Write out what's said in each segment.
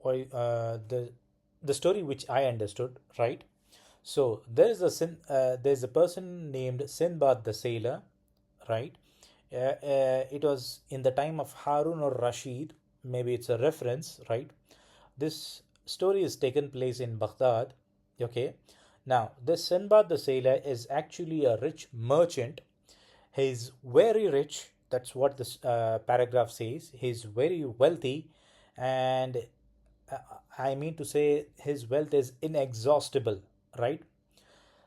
the story which I understood, right? So there's a person named Sindbad the sailor, right? It was in the time of Harun or Rashid. Maybe it's a reference, right? This story is taken place in Baghdad. Okay. Now, this Sinbad the sailor is actually a rich merchant. He's very rich. That's what this paragraph says. He's very wealthy, and uh, I mean to say his wealth is inexhaustible, right?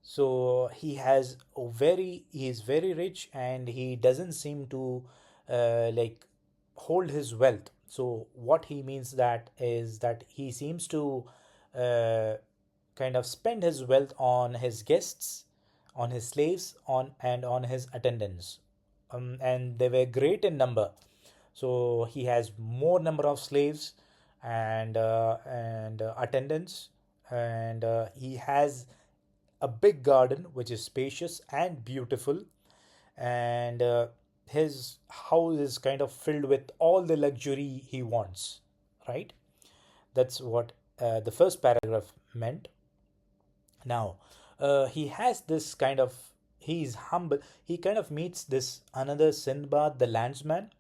So he is very rich, and he doesn't seem to like hold his wealth. So what he means that is that he seems to uh, kind of spend his wealth on his guests, on his slaves, on his attendants, and they were great in number. So he has more number of slaves and attendants, and he has a big garden which is spacious and beautiful, and his house is kind of filled with all the luxury he wants, right? That's what the first paragraph meant. Now, he has this kind of, he's humble. He kind of meets this another Sindbad, the landsman,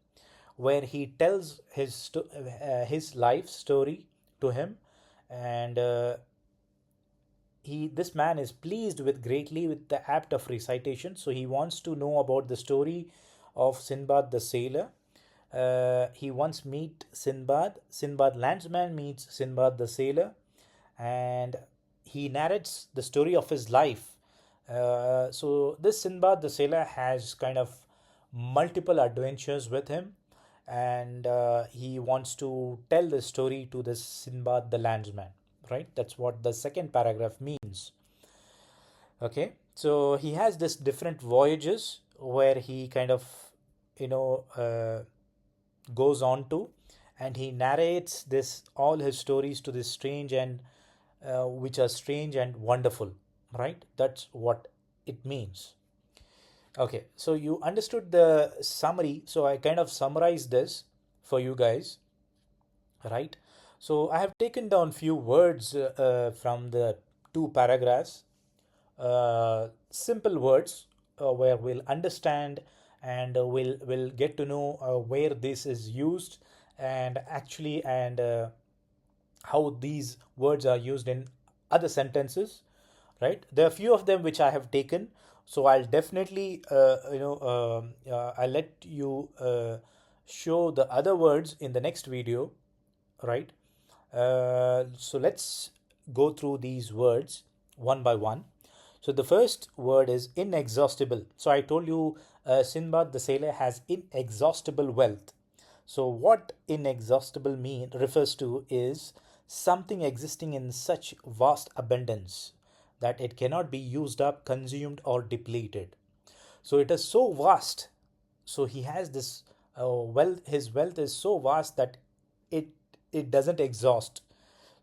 where he tells his life story to him, and this man is pleased with greatly with the act of recitation. So he wants to know about the story of Sinbad the sailor. He wants meet Sinbad. Sinbad landsman meets Sinbad the sailor, and he narrates the story of his life. So this Sinbad the sailor has kind of multiple adventures with him, and he wants to tell the story to this Sinbad the landsman. Right? That's what the second paragraph means. Okay, so he has this different voyages where he kind of, you know, goes on to, and he narrates this all his stories to this strange and which are strange and wonderful, right? That's what it means. Okay, so you understood the summary. So I kind of summarized this for you guys, right? So I have taken down few words from the two paragraphs, simple words where we'll understand, and we'll get to know where this is used, and actually, and how these words are used in other sentences, right? There are few of them which I have taken, so I'll definitely I'll let you show the other words in the next video, right? So let's go through these words one by one. So the first word is inexhaustible. So I told you Sinbad the sailor has inexhaustible wealth. So what inexhaustible mean refers to is something existing in such vast abundance that it cannot be used up, consumed, or depleted. So it is so vast. So he has this wealth. His wealth is so vast that it it doesn't exhaust.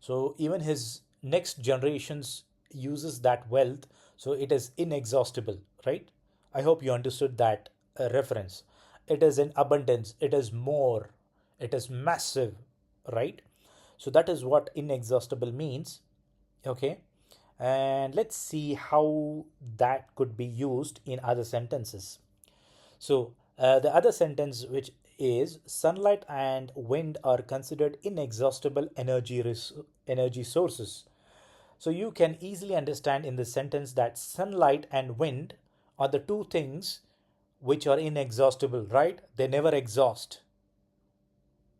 So even his next generations uses that wealth. So it is inexhaustible, right? I hope you understood that reference. It is in abundance. It is more. It is massive, right? So that is what inexhaustible means. Okay, and let's see how that could be used in other sentences. So the other sentence, which is sunlight and wind are considered inexhaustible energy sources. So you can easily understand in this sentence that sunlight and wind are the two things which are inexhaustible, right? They never exhaust.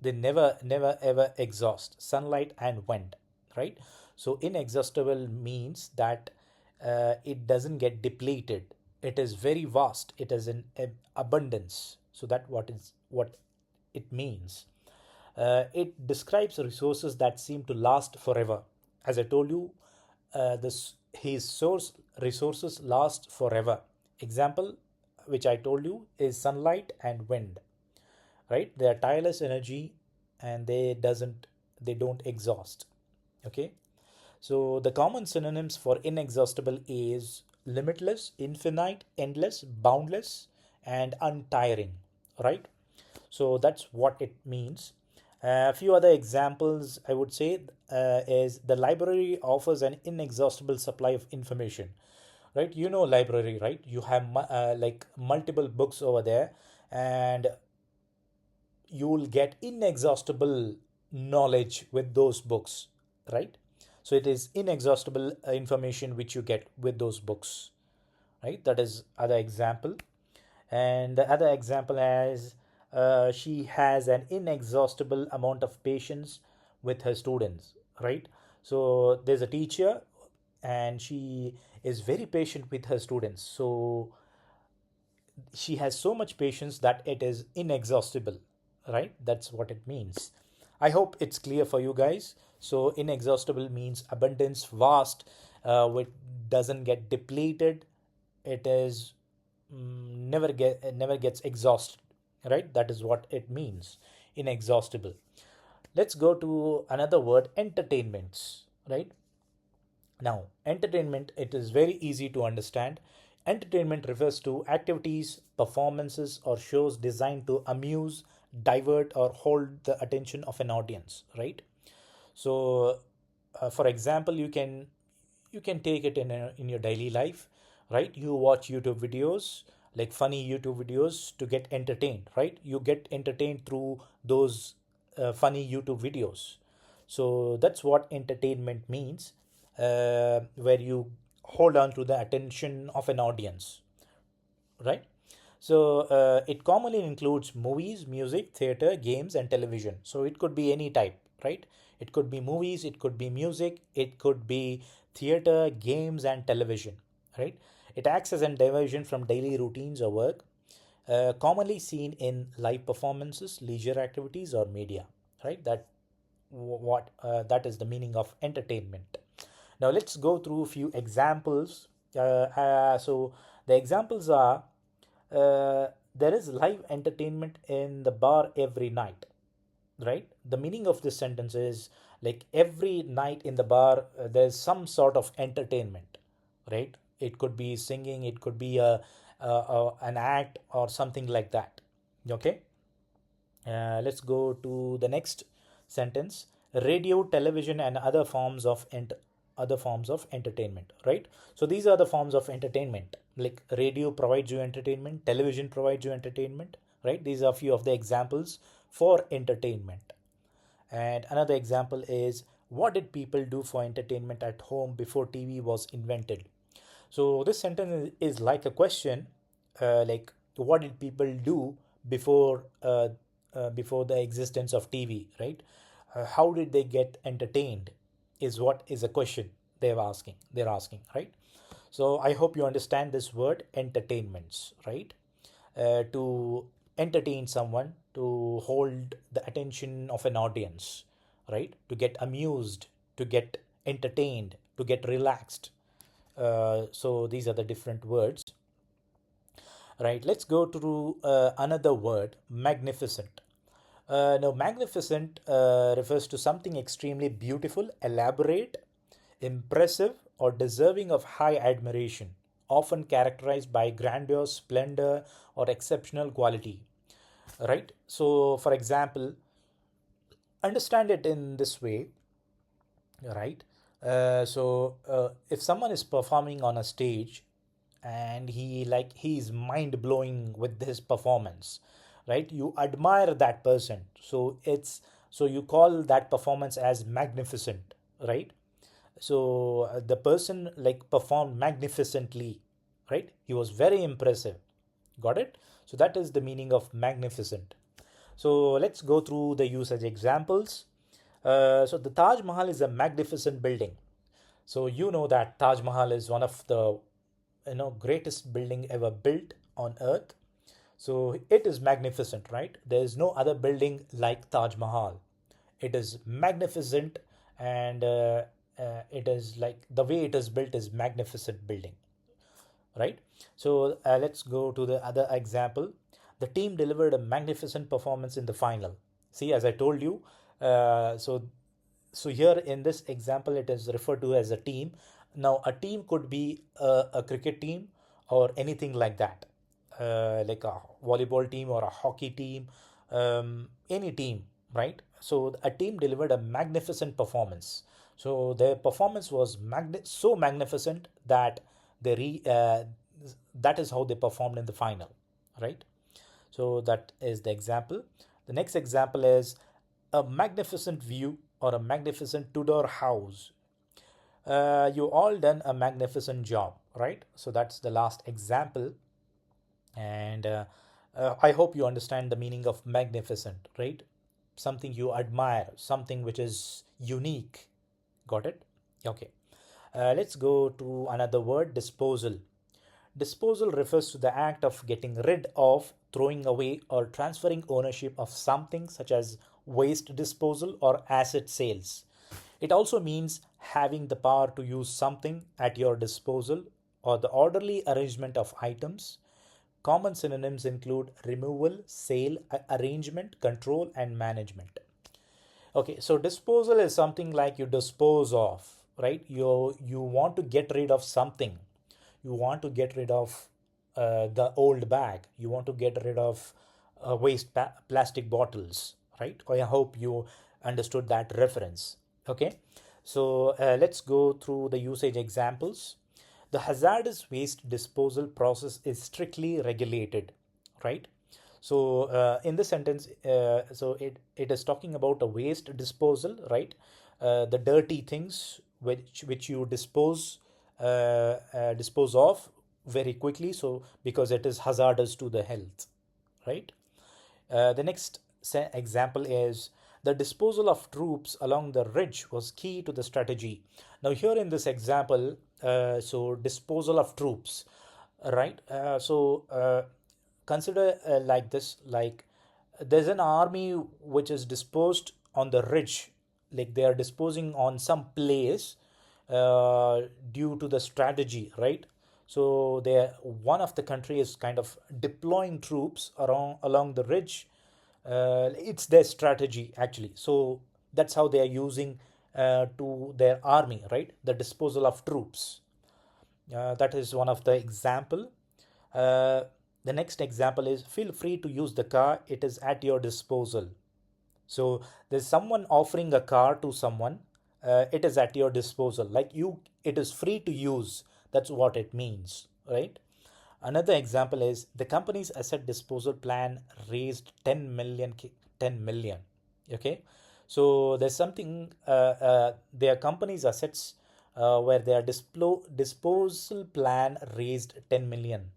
They never ever exhaust. Sunlight and wind, right? So inexhaustible means that it doesn't get depleted. It is very vast. It is in abundance. So that what it means. It describes resources that seem to last forever. As I told you, this his source resources last forever. Example, which I told you, is sunlight and wind. Right? They are tireless energy, and they don't exhaust. Okay. So the common synonyms for inexhaustible is limitless, infinite, endless, boundless, and untiring, right? So that's what it means. A few other examples I would say is the library offers an inexhaustible supply of information. Right? You know library, right? You have like multiple books over there, and you will get inexhaustible knowledge with those books, right? So it is inexhaustible information which you get with those books, right? That is other example. And the other example is she has an inexhaustible amount of patience with her students, right? So there's a teacher and she is very patient with her students. So she has so much patience that it is inexhaustible, right? That's what it means. I hope it's clear for you guys. So inexhaustible means abundance, vast, which doesn't get depleted. It is never gets exhausted, right? That is what it means, inexhaustible. Let's go to another word, entertainments, right? Now, entertainment, it is very easy to understand. Entertainment refers to activities, performances, or shows designed to amuse, divert, or hold the attention of an audience, right? So, for example, you can take it in your daily life, right? You watch YouTube videos, like funny YouTube videos, to get entertained, right? You get entertained through those funny YouTube videos. So that's what entertainment means, where you hold on to the attention of an audience, right? So it commonly includes movies, music, theater, games, and television. So it could be any type, right? It could be movies, it could be music, it could be theater, games, and television, right? It acts as a diversion from daily routines or work, commonly seen in live performances, leisure activities, or media, right? That is the meaning of entertainment. Now let's go through a few examples. So the examples are there is live entertainment in the bar every night, right? The meaning of this sentence is like every night in the bar there's some sort of entertainment, right? It could be singing, it could be an act or something like that. Okay. Let's go to the next sentence. Radio, television, and other forms of entertainment. Right. So these are the forms of entertainment. Like radio provides you entertainment, television provides you entertainment. Right. These are a few of the examples for entertainment. And another example is, what did people do for entertainment at home before TV was invented? So this sentence is like a question, like what did people do before before the existence of TV, right? How did they get entertained? Is what is a question they're asking. They're asking, right? So I hope you understand this word entertainments, right? To entertain someone, to hold the attention of an audience, right? To get amused, to get entertained, to get relaxed. So these are the different words, right? Let's go to another word, magnificent. Now, magnificent refers to something extremely beautiful, elaborate, impressive, or deserving of high admiration, often characterized by grandeur, splendor, or exceptional quality. Right? So, for example, understand it in this way, right? If someone is performing on a stage and he's mind blowing with his performance, right? You admire that person, so you call that performance as magnificent, right? So the person like performed magnificently, right? He was very impressive. Got it? So that is the meaning of magnificent. So let's go through the usage examples. So the Taj Mahal is a magnificent building. So you know that Taj Mahal is one of the greatest building ever built on earth. So it is magnificent, right? There is no other building like Taj Mahal. It is magnificent, and it is like the way it is built is magnificent building, right? So let's go to the other example. The team delivered a magnificent performance in the final. See, as I told you, so here in this example, it is referred to as a team. Now, a team could be a cricket team or anything like that, like a volleyball team or a hockey team, any team. right? So a team delivered a magnificent performance. So their performance was so magnificent that that is how they performed in the final, right? So that is the example. The next example is a magnificent view or a magnificent Tudor house. You all done a magnificent job, right? So that's the last example. And I hope you understand the meaning of magnificent, right? Something you admire, something which is unique. Got it? Okay. Let's go to another word, disposal. Disposal refers to the act of getting rid of, throwing away, or transferring ownership of something such as waste disposal or asset sales. It also means having the power to use something at your disposal or the orderly arrangement of items. Common synonyms include removal, sale, arrangement, control, and management. Okay, so disposal is something like you dispose of, right? You want to get rid of something. You want to get rid of the old bag. You want to get rid of plastic bottles, right? I hope you understood that reference. Okay, so let's go through the usage examples. The hazardous waste disposal process is strictly regulated, right? So in this sentence, it is talking about a waste disposal, right? The dirty things which you dispose of very quickly, so because it is hazardous to the health, right? The next example is the disposal of troops along the ridge was key to the strategy. Now, here in this example, so disposal of troops, right? Consider like this: like there's an army which is disposed on the ridge, like they are disposing on some place due to the strategy, right? So they one of the country is kind of deploying troops around along the ridge. It's their strategy actually. So that's how they are using to their army, right? The disposal of troops. That is one of the example. Uh, the next example is feel free to use the car. It is at your disposal. So there's someone offering a car to someone. It is at your disposal. Like you, it is free to use. That's what it means, right? Another example is the company's asset disposal plan raised 10 million. 10 million. Okay. So there's something, their company's assets where their disposal plan raised 10 million.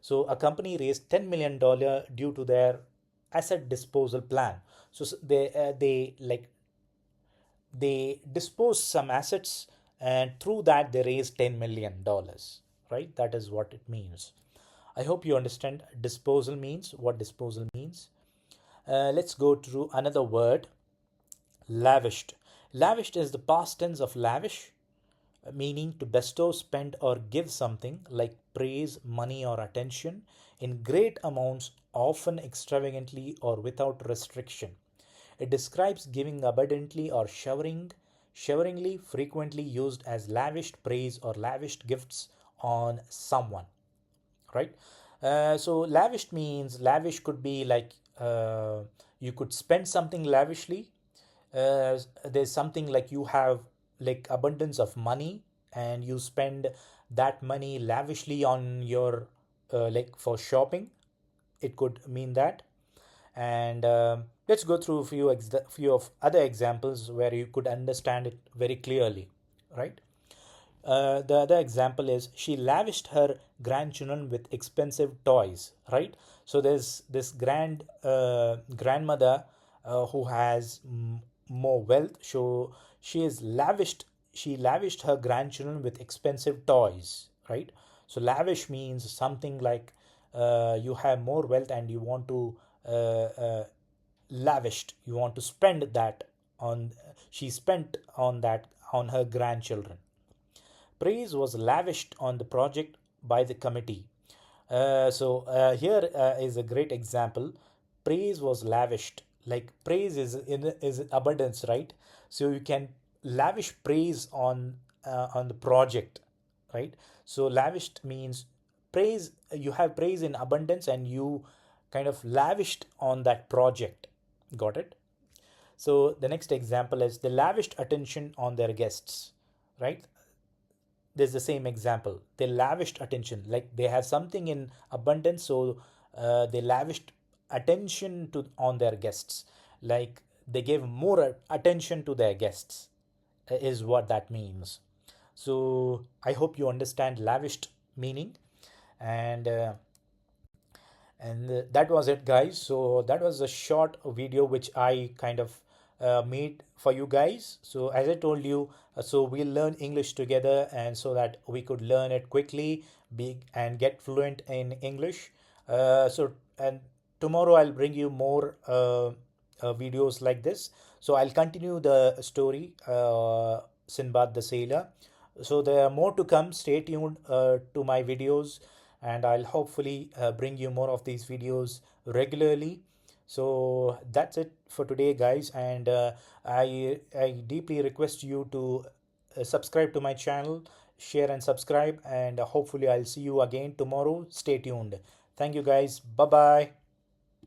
So a company raised $10 million due to their asset disposal plan. So they dispose some assets and through that they raise $10 million, right? That is what it means. I hope you understand disposal means, what disposal means. Let's go to another word, lavished. Lavished is the past tense of lavish, meaning to bestow, spend, or give something like praise, money, or attention in great amounts, often extravagantly or without restriction. It describes giving abundantly or showeringly, frequently used as lavished praise or lavished gifts on someone, right? So lavished means lavish could be like you could spend something lavishly. There's something like you have like abundance of money and you spend that money lavishly on your like for shopping. It could mean that. And let's go through a few of other examples where you could understand it very clearly, right? The other example is she lavished her grandchildren with expensive toys, right? So there's this grandmother who has more wealth. So she lavished her grandchildren with expensive toys, right? So lavish means something like you have more wealth and you want to lavished. You want to spend that on. She spent on that on her grandchildren. Praise was lavished on the project by the committee. Here is a great example. Praise was lavished. Like praise is abundance, right? So you can lavish praise on the project, right? So lavished means praise. You have praise in abundance, and you kind of lavished on that project. Got it? So the next example is they lavished attention on their guests, right? There's the same example. They lavished attention, like they have something in abundance, so they lavished attention to on their guests, like they gave more attention to their guests, is what that means. So I hope you understand lavished meaning, and that was it, guys. So that was a short video which I kind of made for you guys. So as I told you, so we'll learn English together, and so that we could learn it quickly, be and get fluent in English. So and tomorrow I'll bring you more videos like this. So I'll continue the story, Sinbad the Sailor. So there are more to come. Stay tuned to my videos, and I'll hopefully bring you more of these videos regularly. So that's it for today, guys, and I deeply request you to subscribe to my channel, share and subscribe, and hopefully I'll see you again tomorrow. Stay tuned. Thank you, guys. Bye bye.